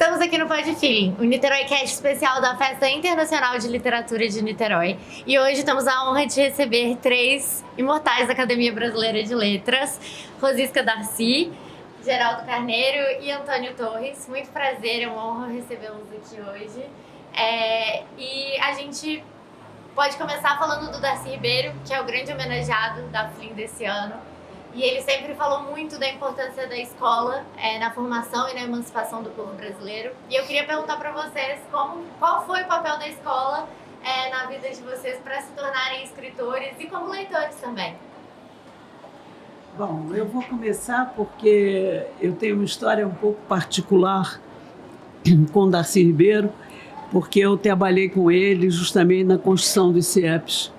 Estamos aqui no Pod Feeling, o Niterói Cast especial da Festa Internacional de Literatura de Niterói. E hoje temos a honra de receber três imortais da Academia Brasileira de Letras, Rosisca Darcy, Geraldo Carneiro e Antônio Torres. Muito prazer, é uma honra recebê-los aqui hoje. E a gente pode começar falando do Darcy Ribeiro, que é o grande homenageado da FLIM desse ano. E ele sempre falou muito da importância da escola na formação e na emancipação do povo brasileiro. E eu queria perguntar para vocês qual foi o papel da escola na vida de vocês para se tornarem escritores e como leitores também. Bom, eu vou começar porque eu tenho uma história um pouco particular com Darcy Ribeiro, porque eu trabalhei com ele justamente na construção dos CIEPs,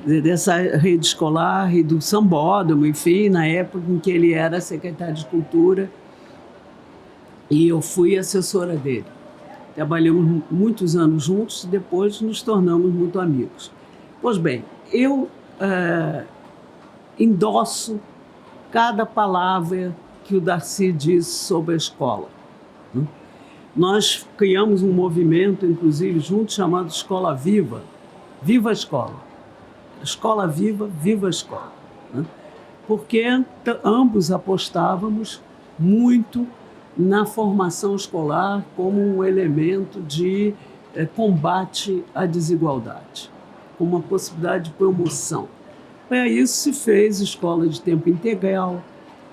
dessa rede escolar e do sambódromo, enfim, na época em que ele era secretário de Cultura, e eu fui assessora dele. Trabalhamos muitos anos juntos e depois nos tornamos muito amigos. Pois bem, eu endosso cada palavra que o Darcy disse sobre a escola. Nós criamos um movimento, inclusive, juntos, chamado Escola Viva. Viva a Escola. Escola Viva, Viva a Escola. Porque ambos apostávamos muito na formação escolar como um elemento de combate à desigualdade, como uma possibilidade de promoção. Para isso se fez escola de tempo integral.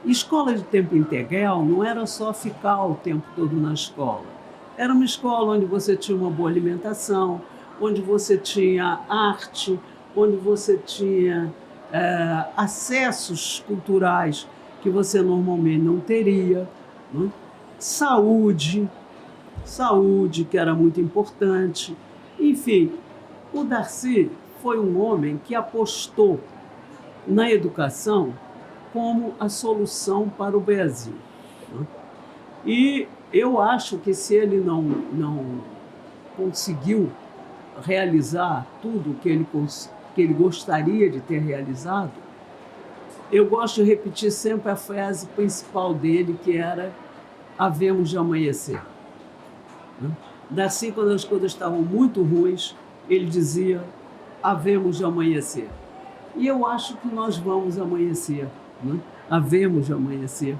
E escola de tempo integral não era só ficar o tempo todo na escola. Era uma escola onde você tinha uma boa alimentação, onde você tinha arte, onde você tinha acessos culturais que você normalmente não teria, né? Saúde, que era muito importante. Enfim, o Darcy foi um homem que apostou na educação como a solução para o Brasil, né? E eu acho que se ele não conseguiu realizar tudo que ele gostaria de ter realizado, eu gosto de repetir sempre a frase principal dele, que era havemos de amanhecer. Darcy, quando as coisas estavam muito ruins, ele dizia havemos de amanhecer. E eu acho que nós vamos amanhecer, né? Havemos de amanhecer.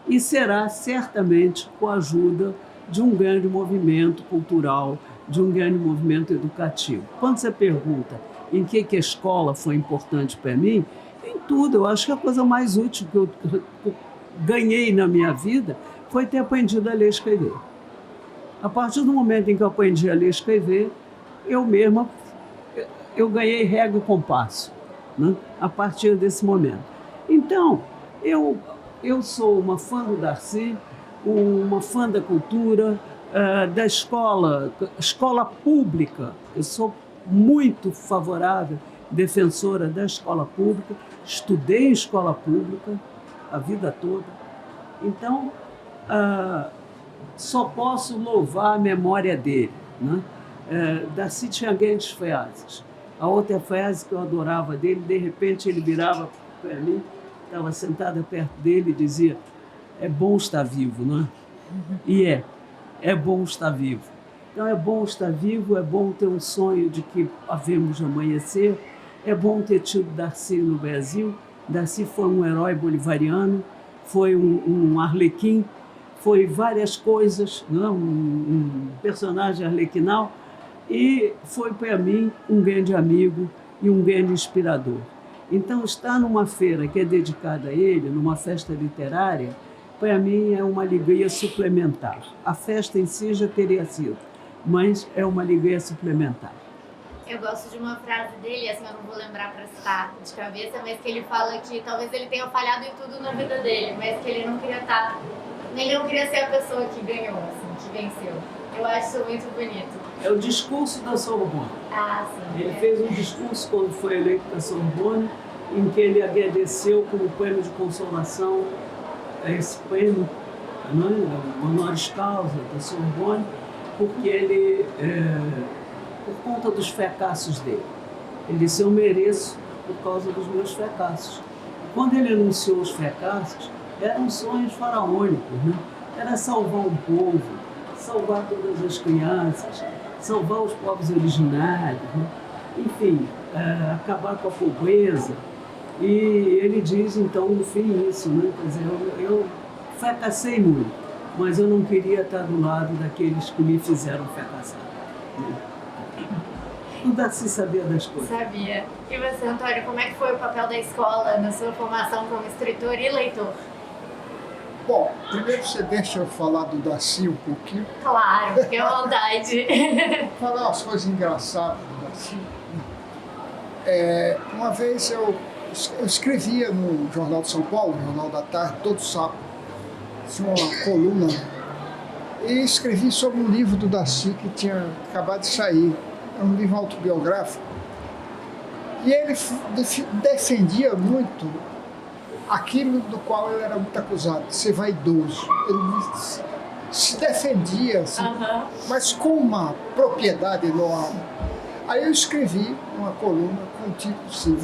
E será certamente com a ajuda de um grande movimento cultural, de um grande movimento educativo. Quando você pergunta em que a escola foi importante para mim, em tudo. Eu acho que a coisa mais útil que eu ganhei na minha vida foi ter aprendido a ler e escrever. A partir do momento em que eu aprendi a ler e escrever, eu ganhei regra e compasso, né? A partir desse momento. Então, eu sou uma fã do Darcy, uma fã da cultura, da escola pública. Eu sou muito favorável, defensora da escola pública, estudei em escola pública a vida toda. Então, só posso louvar a memória dele, né? Darcy tinha grandes frases. A outra frase que eu adorava dele, de repente ele virava para mim, estava sentada perto dele e dizia: é bom estar vivo, não é? E é bom estar vivo. Então é bom estar vivo, é bom ter um sonho de que havemos de amanhecer, é bom ter tido Darcy no Brasil. Darcy foi um herói bolivariano, foi um arlequim, foi várias coisas, né? Um personagem arlequinal, e foi para mim um grande amigo e um grande inspirador. Então estar numa feira que é dedicada a ele, numa festa literária, para mim é uma alegria suplementar. A festa em si já teria sido, mas é uma alegria suplementar. Eu gosto de uma frase dele, assim, eu não vou lembrar para citar de cabeça, mas que ele fala que talvez ele tenha falhado em tudo na vida dele, mas que ele não queria ser a pessoa que ganhou, assim, que venceu. Eu acho isso muito bonito. É o discurso da Sorbonne. Ah, sim. Ele fez um discurso quando foi eleito da Sorbonne, em que ele agradeceu como prêmio de consolação esse prêmio, o honoris causa da Sorbonne, porque ele, por conta dos fracassos dele, ele disse: eu mereço por causa dos meus fracassos. Quando ele anunciou os fracassos, eram sonhos faraônicos, né? Era salvar um povo, salvar todas as crianças, salvar os povos originários, né? Enfim, acabar com a pobreza. E ele diz, então, no fim, isso, né? Quer dizer, eu fracassei muito, mas eu não queria estar do lado daqueles que me fizeram fracassar. Né? O Darcy sabia das coisas. Sabia. E você, Antônio, como é que foi o papel da escola na sua formação como escritor e leitor? Bom, primeiro você deixa eu falar do Darcy um pouquinho. Claro, fique à vontade. Falar umas coisas engraçadas do Darcy. Uma vez eu escrevia no Jornal de São Paulo, Jornal da Tarde, todo sábado. Tinha uma coluna. E escrevi sobre um livro do Darcy que tinha acabado de sair. É um livro autobiográfico. E ele defendia muito aquilo do qual ele era muito acusado, de ser vaidoso. Ele se defendia, assim, mas com uma propriedade enorme. Aí eu escrevi uma coluna com o título assim,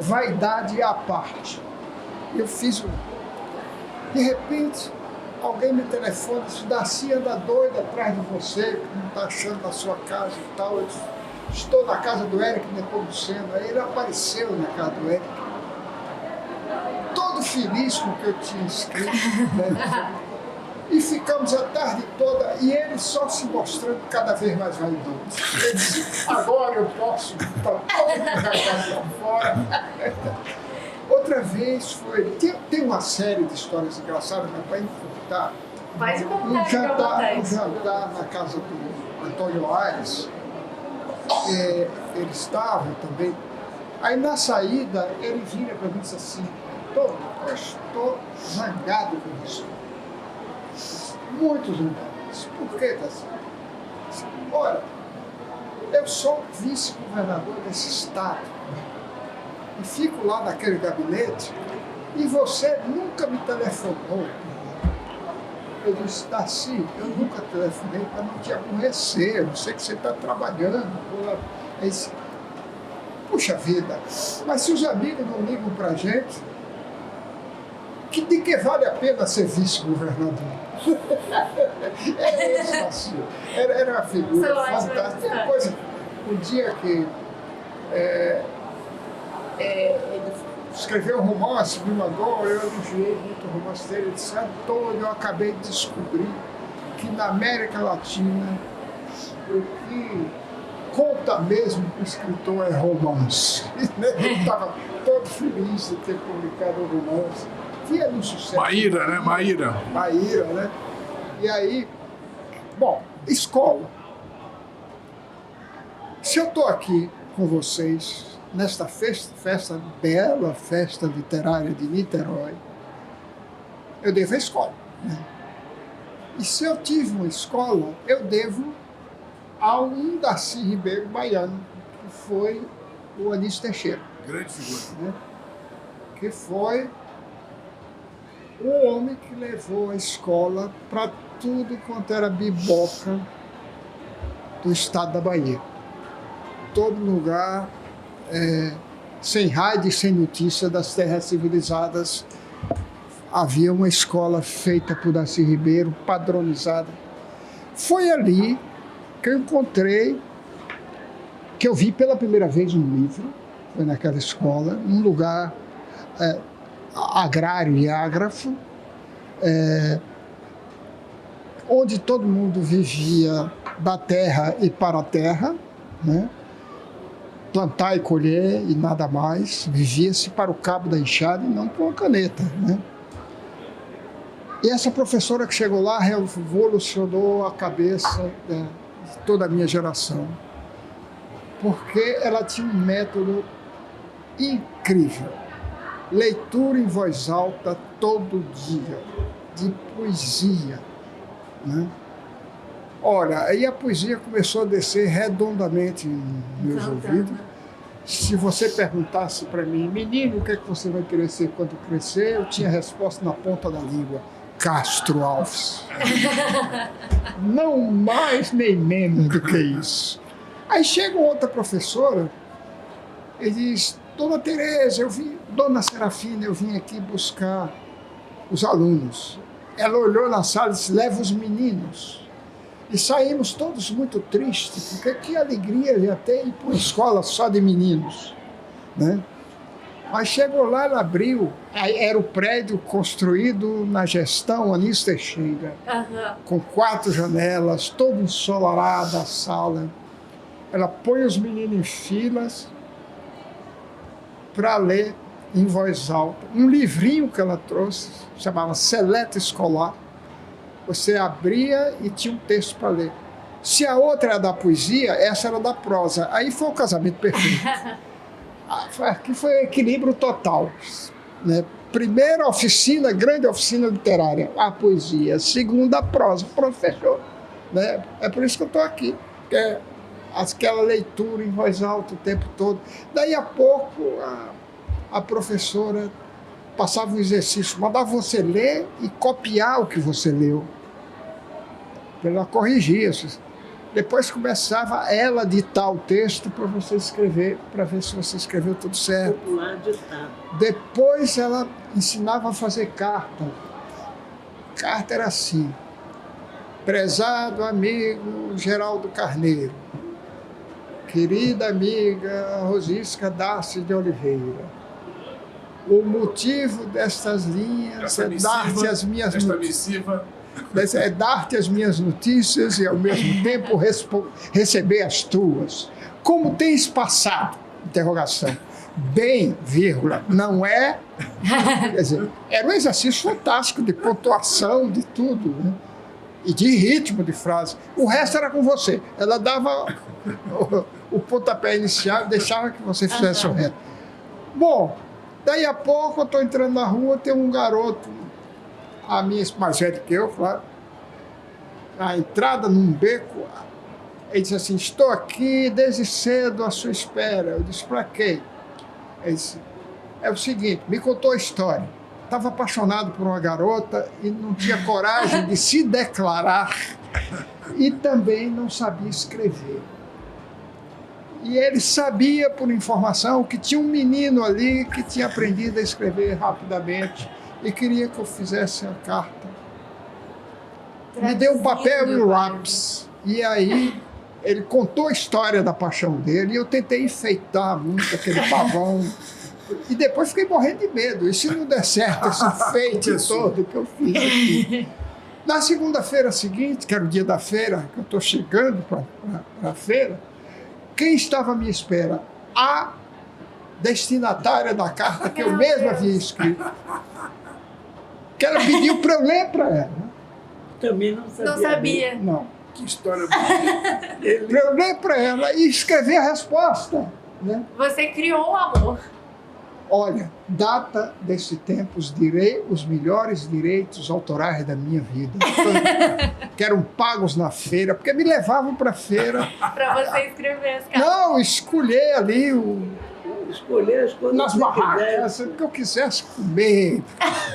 Vaidade à Parte. Eu fiz De repente, alguém me telefona e diz, Darcy anda doida atrás de você, que não está achando na sua casa e tal. Eu disse, estou na casa do Eric Nepomuceno. Aí ele apareceu na casa do Eric, todo feliz com o que eu tinha escrito, né? E ficamos a tarde toda, e ele só se mostrando cada vez mais vaidoso. Ele disse, agora eu posso botar todo mundo para fora. Outra vez foi... Tem uma série de histórias engraçadas, mas para encurtar. Pode contar, Um jantar na casa do Antônio Aires, ele estava também. Aí na saída, ele vira para mim e disse assim, eu estou zangado com isso. Muito zangado. Por que, Darcy? Olha, eu sou vice-governador desse estado e fico lá naquele gabinete e você nunca me telefonou. Eu disse, Darcy, eu nunca telefonei para não te aborrecer, eu sei que você está trabalhando. Aí disse, puxa vida, mas se os amigos não ligam para a gente, de que vale a pena ser vice-governador? Era isso, Darcy. Era uma figura fantástica. Uma coisa, um dia que ele escreveu um romance, me mandou, eu elogiei muito o romance dele, ele disse, Antônio, eu acabei de descobrir que na América Latina o que conta mesmo que o escritor é romance. Ele estava todo feliz de ter publicado o romance. Que é um sucesso. Maíra, né? Maíra, né? E aí, bom, escola. Se eu estou aqui com vocês, nesta bela festa literária de Niterói, eu devo à escola. Né? E se eu tive uma escola, eu devo a um Darcy Ribeiro baiano, que foi o Anísio Teixeira. grande figura. Né? Que foi o homem que levou a escola para tudo quanto era biboca do estado da Bahia. Todo lugar, sem rádio e sem notícia das terras civilizadas, havia uma escola feita por Darcy Ribeiro, padronizada. Foi ali que eu encontrei, que eu vi pela primeira vez um livro, foi naquela escola, num lugar agrário e ágrafo, onde todo mundo vivia da terra e para a terra, né? Plantar e colher e nada mais, vivia-se para o cabo da enxada e não com a caneta. Né? E essa professora que chegou lá revolucionou a cabeça de toda a minha geração, porque ela tinha um método incrível. Leitura em voz alta todo dia, de poesia. Né? Ora, aí a poesia começou a descer redondamente nos meus ouvidos. Se você perguntasse para mim, menino, o que é que você vai querer ser quando crescer? Eu tinha a resposta na ponta da língua. Castro Alves. Não mais nem menos do que isso. Aí chega outra professora e diz, Dona Tereza, Dona Serafina, eu vim aqui buscar os alunos. Ela olhou na sala e disse, leva os meninos. E saímos todos muito tristes, porque que alegria ia ter ir para uma escola só de meninos, né? Mas chegou lá, ela abriu, aí era o prédio construído na gestão Anísio Teixeira, com 4 janelas, toda ensolarada a sala. Ela põe os meninos em filas para ler em voz alta. Um livrinho que ela trouxe, chamava Seleto Escolar. Você abria e tinha um texto para ler. Se a outra era da poesia, essa era da prosa. Aí foi o casamento perfeito. Aqui foi o equilíbrio total, né? Primeira oficina, grande oficina literária, a poesia. Segunda, a prosa. Pronto, fechou, né? É por isso que eu estou aqui. Porque é aquela leitura em voz alta o tempo todo. Daí a pouco, a professora passava um exercício, mandava você ler e copiar o que você leu. Ela corrigia. Depois começava ela a ditar o texto para você escrever, para ver se você escreveu tudo certo. Depois ela ensinava a fazer carta. Carta era assim: prezado amigo Geraldo Carneiro, querida amiga Rosisca Darcy de Oliveira, o motivo destas linhas é dar-te as minhas é dar-te as minhas notícias e, ao mesmo tempo, receber as tuas. Como tens passado? Interrogação. Bem, vírgula, não é? Quer dizer, era um exercício fantástico de pontuação, de tudo, né? E de ritmo de frase. O resto era com você. Ela dava o pontapé inicial e deixava que você fizesse o resto. Bom, daí a pouco eu estou entrando na rua, tem um garoto, a minha mais velha que eu, claro, na entrada num beco, ele disse assim: estou aqui desde cedo à sua espera. Eu disse: para quê? Ele disse: é o seguinte, me contou a história. Estava apaixonado por uma garota e não tinha coragem de se declarar e também não sabia escrever. E ele sabia, por informação, que tinha um menino ali que tinha aprendido a escrever rapidamente e queria que eu fizesse a carta. Me deu um papel e um lápis. E aí ele contou a história da paixão dele e eu tentei enfeitar muito aquele pavão. E depois fiquei morrendo de medo. E se não der certo esse feito todo que eu fiz aqui? Na segunda-feira seguinte, que era o dia da feira, que eu estou chegando para a feira, quem estava à minha espera? A destinatária da carta que eu mesmo havia escrito. Que ela pediu para eu ler para ela. Também não sabia. Não sabia. Não. Que história bonita. Para eu ler para ela e escrever a resposta, né? Você criou um amor. Olha, data desse tempo, direi os melhores direitos autorais da minha vida. Que eram pagos na feira, porque me levavam para a feira. Para você escrever as cartas. Não, escolher ali Escolher as coisas nas que barracas, o que eu quisesse comer.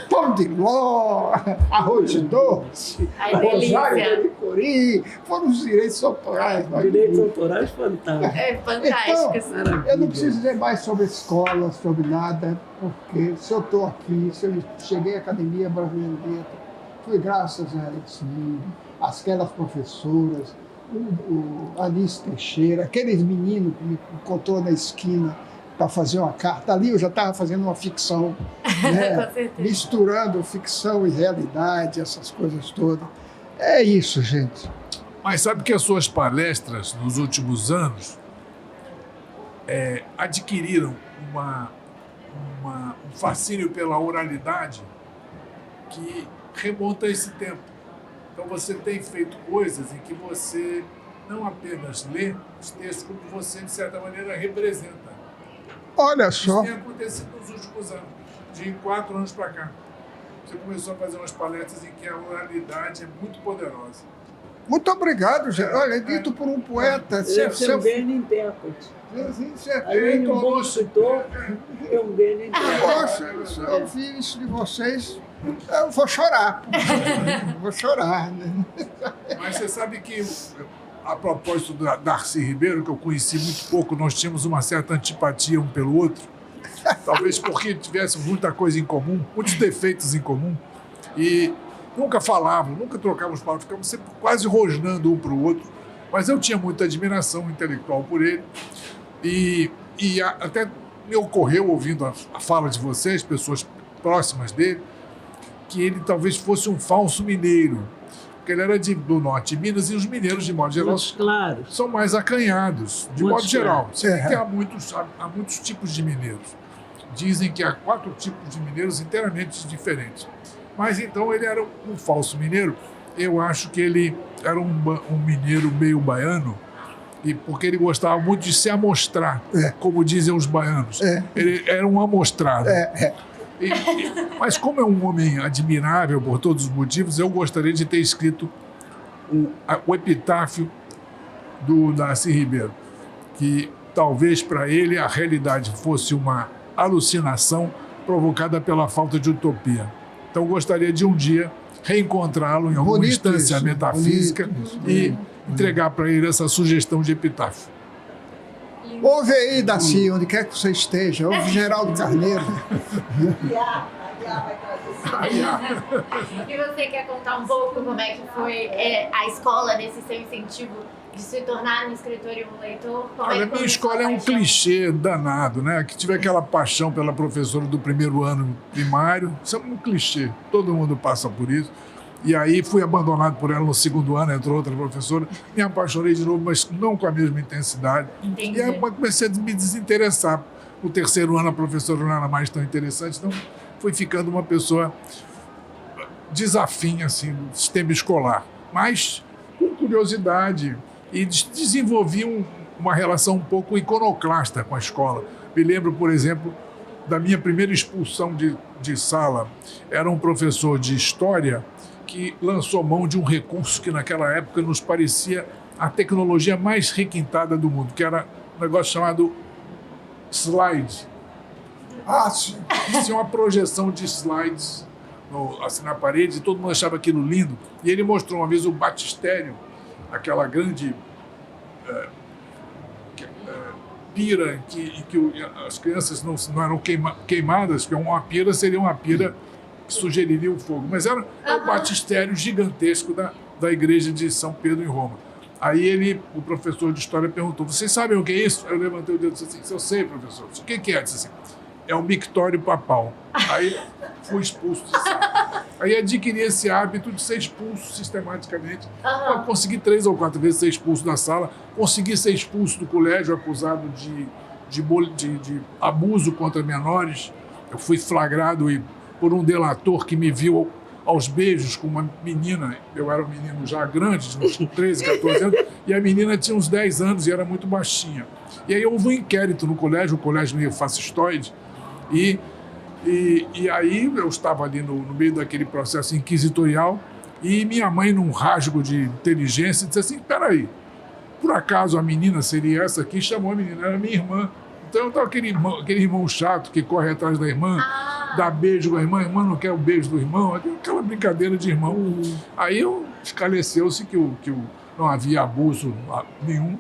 Pão de ló, arroz doce, Ai, rosário delícia. de Licori. Foram os direitos autorais. Direitos autorais fantásticos. É fantástico. Então, eu não preciso dizer mais sobre escola, sobre nada, porque se eu estou aqui, se eu cheguei à Academia Brasileira de Letras, foi graças a esse menino, aquelas professoras, o Anísio Teixeira, aqueles meninos que me encontrou na esquina para fazer uma carta. Ali eu já estava fazendo uma ficção, né? Com certeza. Misturando ficção e realidade, essas coisas todas. É isso, gente. Mas sabe que as suas palestras, nos últimos anos, adquiriram um fascínio pela oralidade que remonta a esse tempo. Então você tem feito coisas em que você não apenas lê os textos, como você, de certa maneira, representa. Olha Isso só. tem acontecido nos últimos anos, de 4 anos para cá. Você começou a fazer umas palestras em que a oralidade é muito poderosa. Muito obrigado, gente. Olha, dito por um poeta. Você é um grande intérprete. Além de um bom escritor, é um grande intérprete. Poxa, se eu ouvir isso de vocês, eu vou chorar. Vou chorar, né? Mas você sabe que, a propósito da Darcy Ribeiro, que eu conheci muito pouco, nós tínhamos uma certa antipatia um pelo outro. Talvez porque tivéssemos muita coisa em comum, muitos defeitos em comum. E nunca falavam, nunca trocávamos palavras, ficávamos sempre quase rosnando um para o outro. Mas eu tinha muita admiração intelectual por ele até me ocorreu, ouvindo a fala de vocês, pessoas próximas dele, que ele talvez fosse um falso mineiro, porque ele era do norte de Minas e os mineiros, de modo geral, Claro. são mais acanhados, de Muito modo geral. claro. Se bem que há muitos tipos de mineiros. Dizem que há 4 tipos de mineiros inteiramente diferentes. Mas então ele era um falso mineiro. Eu acho que ele era um mineiro meio baiano, porque ele gostava muito de se amostrar, como dizem os baianos. Ele era um amostrado. Mas como é um homem admirável por todos os motivos, eu gostaria de ter escrito o epitáfio do Darcy Ribeiro, que talvez para ele a realidade fosse uma alucinação provocada pela falta de utopia. Então gostaria de um dia reencontrá-lo em alguma Bonito instância isso, metafísica bonito, e entregar para ele essa sugestão de epitáfio. Ouve aí, Daci, onde quer que você esteja. Ouve Geraldo Carneiro. E você quer contar um pouco como é que foi a escola nesse seu incentivo de se tornar um escritor e um leitor? Olha, minha escola é um clichê danado, né? Que tiver aquela paixão pela professora do primeiro ano primário, isso é um clichê, todo mundo passa por isso. E aí fui abandonado por ela no segundo ano, entrou outra professora, me apaixonei de novo, mas não com a mesma intensidade. Entendi. E aí comecei a me desinteressar. No terceiro ano a professora não era mais tão interessante, então fui ficando uma pessoa desafim assim, do sistema escolar. Mas com curiosidade e desenvolvi uma relação um pouco iconoclasta com a escola. Me lembro, por exemplo, da minha primeira expulsão de sala. Era um professor de história que lançou mão de um recurso que naquela época nos parecia a tecnologia mais requintada do mundo, que era um negócio chamado slide. Sim. Tinha uma projeção de slides assim, na parede e todo mundo achava aquilo lindo. E ele mostrou uma vez o batistério, aquela grande pira em que as crianças não eram queimadas, porque uma pira seria uma pira que sugeriria o fogo. Mas era um batistério gigantesco da igreja de São Pedro em Roma. Aí o professor de história perguntou, vocês sabem o que é isso? Eu levantei o dedo e disse assim, eu sei, professor. O que é? Eu disse assim, é um mictório papal. Aí fui expulso de sala. Aí adquiri esse hábito de ser expulso sistematicamente. Eu consegui 3 ou 4 vezes ser expulso da sala. Consegui ser expulso do colégio acusado de abuso contra menores. Eu fui flagrado por um delator que me viu aos beijos com uma menina. Eu era um menino já grande, de uns 13, 14 anos, e a menina tinha uns 10 anos e era muito baixinha. E aí houve um inquérito no colégio, o colégio meio fascistoide, e aí eu estava ali no meio daquele processo inquisitorial e minha mãe, num rasgo de inteligência, disse assim, peraí, por acaso a menina seria essa aqui? Chamou a menina, era minha irmã. Então estava aquele irmão chato que corre atrás da irmã, dá beijo com a irmã não quer o beijo do irmão, aquela brincadeira de irmão. Aí esclareceu-se que não havia abuso nenhum,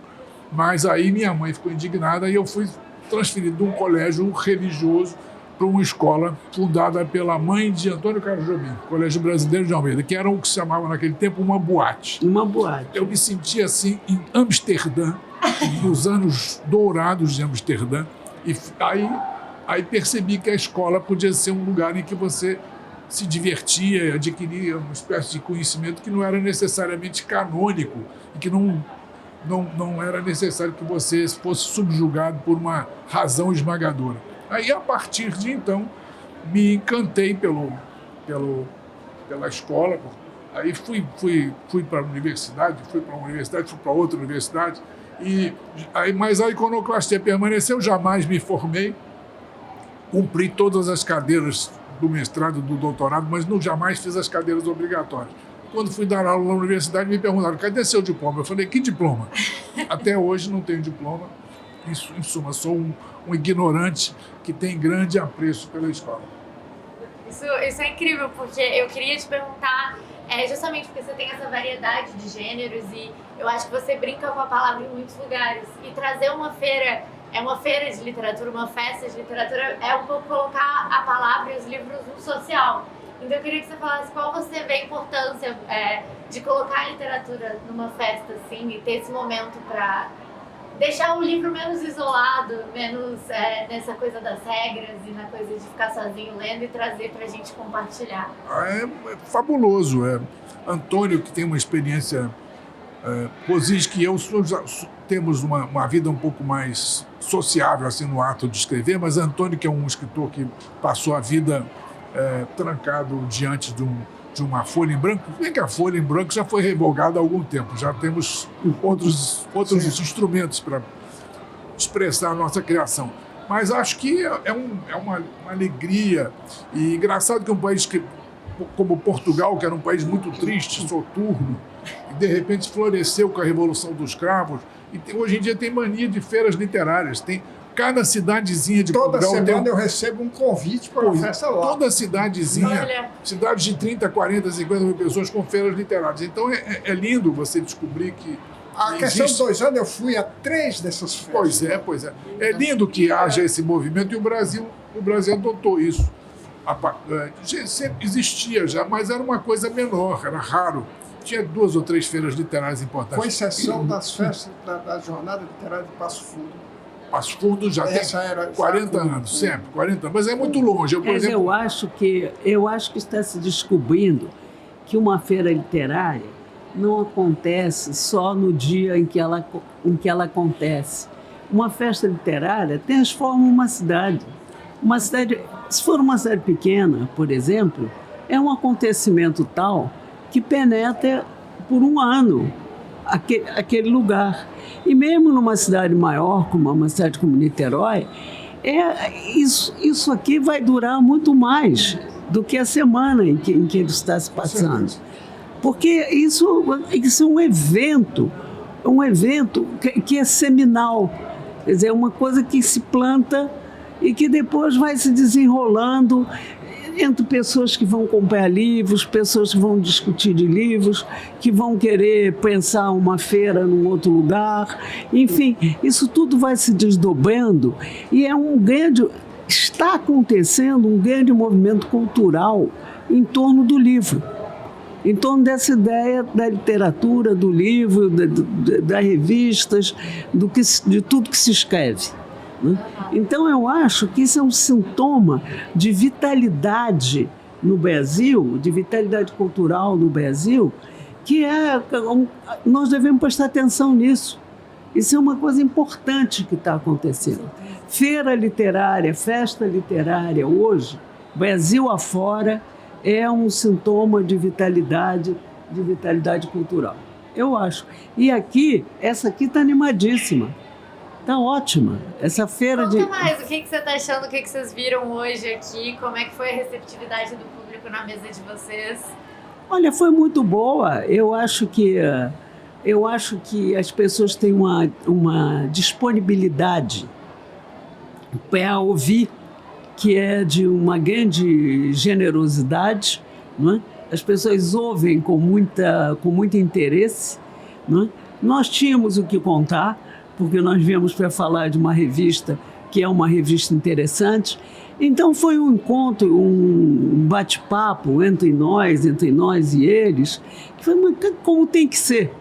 mas aí minha mãe ficou indignada e eu fui transferido de um colégio religioso para uma escola fundada pela mãe de Antônio Carlos Jobim, Colégio Brasileiro de Almeida, que era o que se chamava naquele tempo uma boate. Uma boate. Eu me sentia assim em Amsterdã, nos anos dourados de Amsterdã, e aí percebi que a escola podia ser um lugar em que você se divertia, adquiria uma espécie de conhecimento que não era necessariamente canônico e que não era necessário que você fosse subjugado por uma razão esmagadora. Aí, a partir de então, me encantei pela escola. Aí fui para a universidade, fui para outra universidade. Mas a iconoclastia permaneceu, jamais me formei. Cumpri todas as cadeiras do mestrado e do doutorado, mas jamais fiz as cadeiras obrigatórias. Quando fui dar aula na universidade, me perguntaram, cadê seu diploma? Eu falei, que diploma? Até hoje não tenho diploma. Isso, em suma, sou um ignorante que tem grande apreço pela escola. Isso é incrível, porque eu queria te perguntar, justamente porque você tem essa variedade de gêneros e eu acho que você brinca com a palavra em muitos lugares. E trazer uma feira de literatura, uma festa de literatura, é um pouco colocar a palavra e os livros no social. Então eu queria que você falasse qual você vê a importância de colocar a literatura numa festa assim e ter esse momento para deixar o livro menos isolado, menos nessa coisa das regras e na coisa de ficar sozinho lendo e trazer para a gente compartilhar. É fabuloso. Antônio, que tem uma experiência, Rosis, que eu temos uma vida um pouco mais sociável assim, no ato de escrever, mas Antônio, que é um escritor que passou a vida trancado diante de uma folha em branco, bem que a folha em branco já foi revogada há algum tempo, já temos outros instrumentos para expressar a nossa criação. Mas acho que é uma alegria, e engraçado que um país como Portugal, que era um país muito triste, soturno, e de repente floresceu com a Revolução dos Cravos, e hoje em dia tem mania de feiras literárias, tem cada cidadezinha de Toda Portugal semana eu recebo um convite para uma festa lá. toda cidadezinha, Olha. cidades de 30, 40, 50 mil pessoas com feiras literárias. Então é lindo você descobrir que A questão de 2 anos eu fui a 3 dessas festas. Pois é. É lindo que haja esse movimento, e o Brasil adotou isso. Sempre existia já, mas era uma coisa menor, era raro. Tinha 2 ou 3 feiras literárias importantes. Com exceção das festas da Jornada Literária de Passo Fundo. Passo Fundo já Essa era tem 40 anos, sempre, 40 anos. Mas é muito longe. Eu, por Mas exemplo, eu acho que está se descobrindo que uma feira literária não acontece só no dia em que ela acontece. Uma festa literária transforma uma cidade. Uma cidade, se for uma cidade pequena, por exemplo, é um acontecimento tal que penetra por um ano aquele lugar. E mesmo numa cidade maior, como uma cidade como Niterói, isso aqui vai durar muito mais do que a semana em que ele está se passando. Porque isso é um evento que é seminal. Quer dizer, é uma coisa que se planta e que depois vai se desenrolando entre pessoas que vão comprar livros, pessoas que vão discutir de livros, que vão querer pensar uma feira num outro lugar. Enfim, isso tudo vai se desdobrando e está acontecendo um grande movimento cultural em torno do livro, em torno dessa ideia da literatura, do livro, das revistas, de tudo que se escreve. Então, eu acho que isso é um sintoma de vitalidade no Brasil, de vitalidade cultural no Brasil, que nós devemos prestar atenção nisso. Isso é uma coisa importante que está acontecendo. Feira literária, festa literária hoje, Brasil afora, é um sintoma de vitalidade cultural. Eu acho. E essa aqui está animadíssima. Tá ótima. Essa feira Conta mais, o que você está achando, o que vocês viram hoje aqui, como é que foi a receptividade do público na mesa de vocês? Olha, foi muito boa. Eu acho que as pessoas têm uma disponibilidade para ouvir, que é de uma grande generosidade, não é? As pessoas ouvem com muito interesse, não é? Nós tínhamos o que contar, porque nós viemos para falar de uma revista que é uma revista interessante. Então foi um encontro, um bate-papo entre nós e eles, que foi como tem que ser.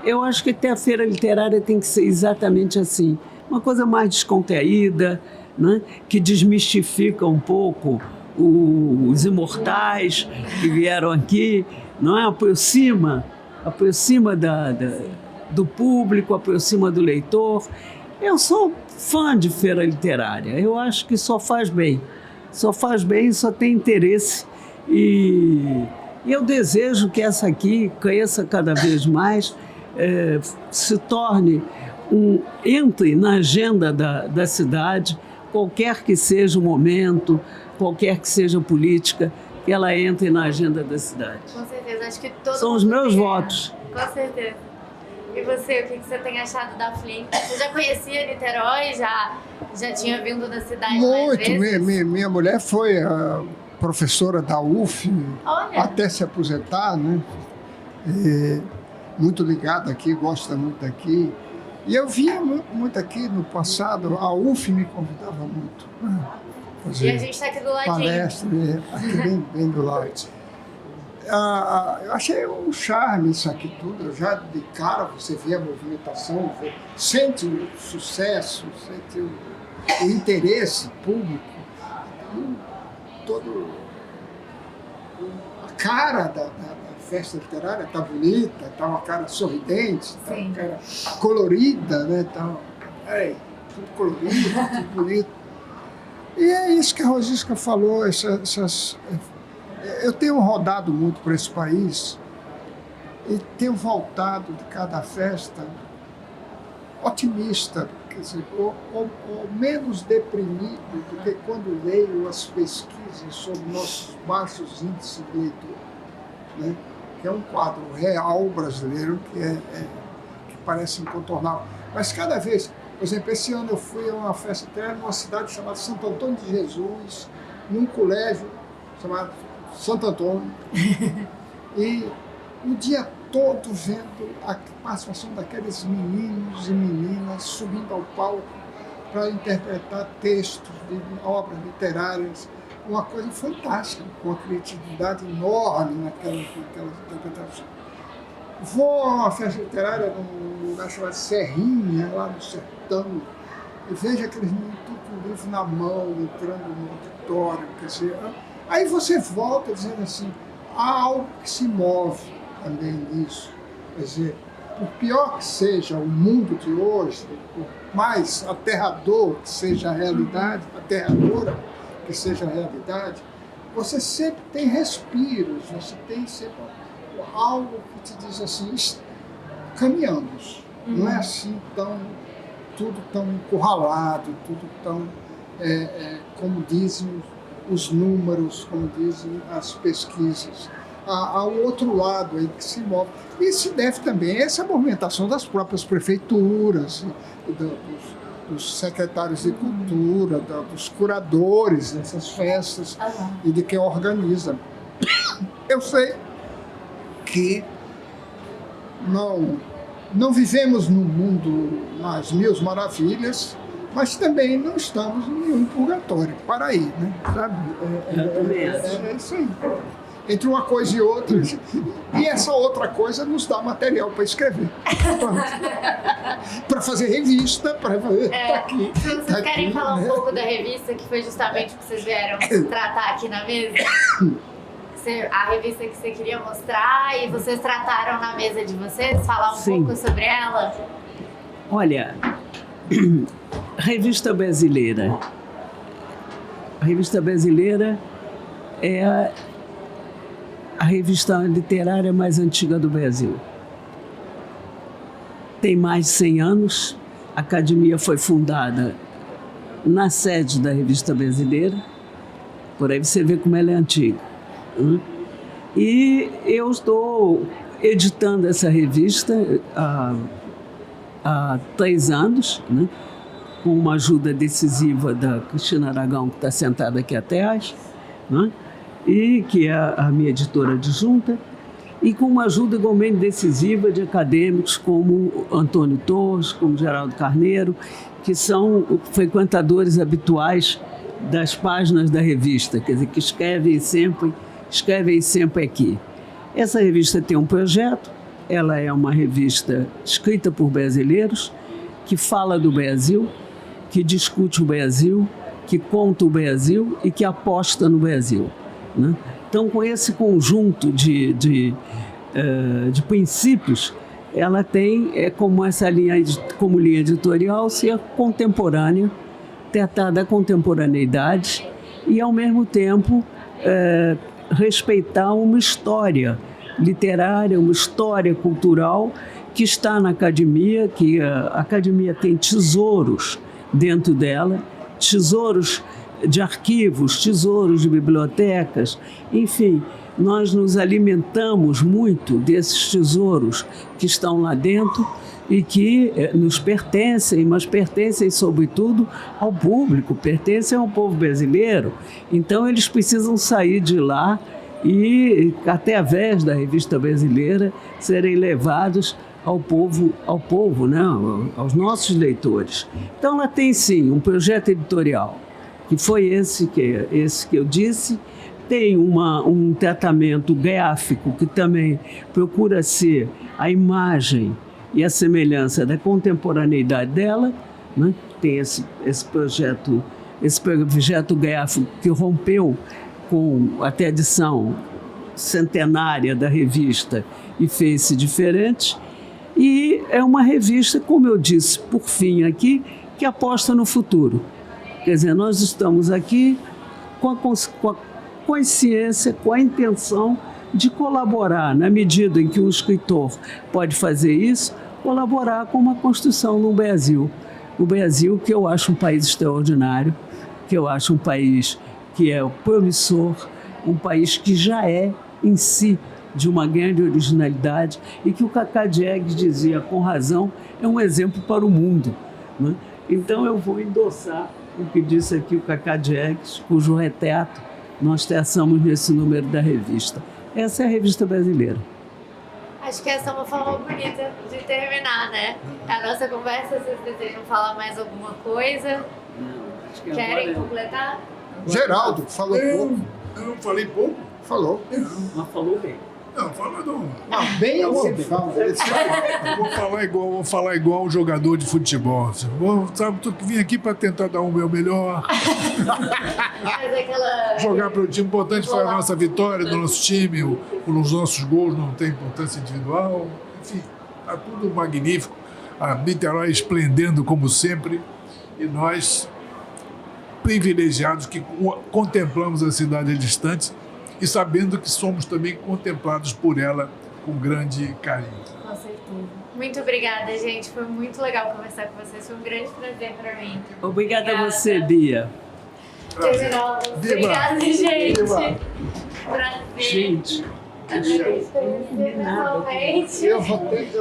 Eu acho que até a feira literária tem que ser exatamente assim, uma coisa mais descontraída, né? Que desmistifica um pouco os imortais que vieram aqui, não é? Aproxima do público, aproxima do leitor. Eu sou fã de feira literária, eu acho que só faz bem, só tem interesse, e eu desejo que essa aqui cresça cada vez mais, se torne entre na agenda da cidade, qualquer que seja o momento, qualquer que seja a política, que ela entre na agenda da cidade. Com certeza, acho que todo São os mundo meus tem, votos. Com certeza. E você, o que você tem achado da Flink? Você já conhecia Niterói? Já tinha vindo da cidade mais vezes? Minha mulher foi a professora da UF, Olha. até se aposentar, né? E muito ligada aqui, gosta muito daqui. E eu via muito aqui no passado, a UF me convidava muito. fazer E a gente está aqui do ladinho. palestra, aqui bem do lado. Eu achei um charme isso aqui tudo. Eu já de cara você vê a movimentação, sente o sucesso, sente o interesse público, todo a cara da festa literária está bonita, está uma cara sorridente, está uma cara colorida, né? Tá, tudo colorido, tudo bonito. E é isso que a Rosisca falou, eu tenho rodado muito por esse país e tenho voltado de cada festa otimista, quer dizer, ou menos deprimido do que quando leio as pesquisas sobre nossos baixos índices de leitura, né? Que é um quadro real brasileiro que parece incontornável. Mas cada vez, por exemplo, esse ano eu fui a uma festa literária numa cidade chamada Santo Antônio de Jesus, num colégio chamado Santo Antônio, e o dia todo vendo a participação daqueles meninos e meninas subindo ao palco para interpretar textos de obras literárias, uma coisa fantástica, com uma criatividade enorme naquelas interpretações. Vou a uma festa literária num lugar chamado Serrinha, lá no sertão, e vejo aqueles meninos tudo com o livro na mão, entrando no auditório, quer dizer, aí você volta dizendo assim, há algo que se move também nisso. Quer dizer, por pior que seja o mundo de hoje, por mais aterrador que seja a realidade, aterradora que seja a realidade, você sempre tem respiros, você tem sempre algo que te diz assim, caminhamos. Não é assim tudo tão encurralado, tudo tão, como dizem os números, como dizem as pesquisas. Há o outro lado aí que se move. E se deve também a essa movimentação das próprias prefeituras, dos secretários de cultura, dos curadores dessas festas e de quem organiza. Eu sei que não vivemos num mundo nas mil maravilhas, mas também não estamos em nenhum purgatório para aí, né? Sabe? É isso aí. Entre uma coisa e outra, e essa outra coisa nos dá material para escrever, para fazer revista, para fazer. Tá aqui, se vocês querem falar um pouco da revista, que foi justamente o que vocês vieram tratar aqui na mesa, a revista que você queria mostrar e vocês trataram na mesa de vocês, falar um pouco sobre ela? Olha, Revista Brasileira. A Revista Brasileira é a revista literária mais antiga do Brasil. Tem mais de 100 anos. A academia foi fundada na sede da Revista Brasileira. Por aí você vê como ela é antiga. E eu estou editando essa revista há 3 anos, né? Com uma ajuda decisiva da Cristina Aragão, que está sentada aqui atrás, né? E que é a minha editora adjunta, e com uma ajuda igualmente decisiva de acadêmicos como Antônio Torres, como Geraldo Carneiro, que são frequentadores habituais das páginas da revista, quer dizer, que escrevem sempre aqui. Essa revista tem um projeto, ela é uma revista escrita por brasileiros, que fala do Brasil, que discute o Brasil, que conta o Brasil e que aposta no Brasil, né? Então, com esse conjunto de princípios, ela tem como essa linha, como linha editorial, ser contemporânea, tratar da contemporaneidade e, ao mesmo tempo, respeitar uma história literária, uma história cultural que está na academia, que a academia tem tesouros dentro dela, tesouros de arquivos, tesouros de bibliotecas, enfim, nós nos alimentamos muito desses tesouros que estão lá dentro e que nos pertencem, mas pertencem sobretudo ao público, pertencem ao povo brasileiro. Então eles precisam sair de lá e, através da Revista Brasileira, serem levados ao povo, né? Aos nossos leitores. Então ela tem sim um projeto editorial que foi esse que eu disse. Tem um tratamento gráfico que também procura ser a imagem e a semelhança da contemporaneidade dela, né? Tem esse projeto gráfico que rompeu com a tradição centenária da revista e fez-se diferente. E é uma revista, como eu disse, por fim aqui, que aposta no futuro. Quer dizer, nós estamos aqui com a consciência, com a intenção de colaborar, na medida em que um escritor pode fazer isso, colaborar com uma construção no Brasil. O Brasil, que eu acho um país extraordinário, que eu acho um país que é promissor, um país que já é, em si, de uma grande originalidade e que o Cacá Diegues dizia, com razão, é um exemplo para o mundo, né? Então eu vou endossar o que disse aqui o Cacá Diegues, cujo retrato nós traçamos nesse número da revista. Essa é a revista brasileira. Acho que essa é uma forma bonita de terminar, né? A nossa conversa, vocês desejam falar mais alguma coisa? Não, acho que Querem agora completar? Geraldo falou pouco. Eu falei pouco? Falou. Mas falou bem. Não, fala não. Bem eu sempre falo. Eu vou falar igual um jogador de futebol. Sabe, tu que vim aqui para tentar dar o meu melhor. Fazer aquela... Jogar para o time. Importante foi a nossa vitória do nosso time. Os nossos gols não têm importância individual. Enfim, está tudo magnífico. A Niterói esplendendo como sempre. E nós, privilegiados, que contemplamos a cidade distante e sabendo que somos também contemplados por ela com grande carinho. Com certeza. Muito obrigada, gente. Foi muito legal conversar com vocês. Foi um grande prazer para mim. Obrigada a você, Bia. Geraldo. Obrigada, gente. Prazer. Gente, Adorei te conhecer pessoalmente. Eu vou ter que